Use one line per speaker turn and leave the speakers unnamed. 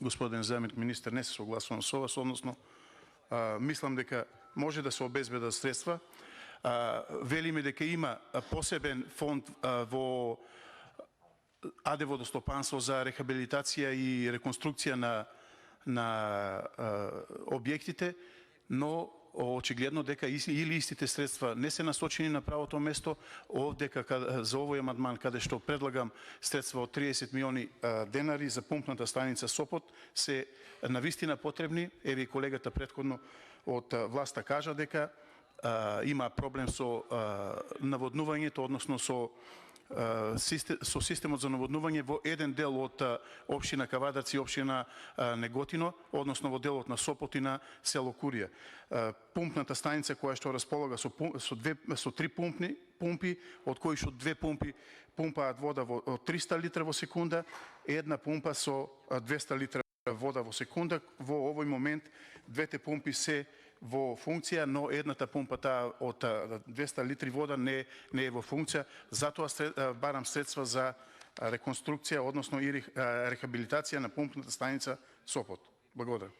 господин заменик министер, не се согласувам со вас, односно мислам дека може да се обезбедат средства. Велиме дека има посебен фонд во АД Водостопанство за рехабилитација и реконструкција на објектите, но очигледно дека или истите средства не се насочени на правото место, дека за овој амандман каде што предлагам средства од 30 милиони денари за пумпната станица Сопот се навистина потребни. Еве и колегата претходно од власта кажа дека има проблем со наводнувањето, односно со системот за наводнување во еден дел од општина Кавадарци и општина Неготино, односно во делот на Сопот и на село Курија. Пумпната станица која што располага со три пумпи, од кои што две пумпи пумпаат вода од 300 литра во секунда, една пумпа со 200 литра вода во секунда. Во овој момент двете пумпи се во функција, но едната пумпа таа од 200 литри вода не е во функција. Затоа барам средства за реконструкција, односно и рехабилитација на пумпната станица Сопот. Благодарам.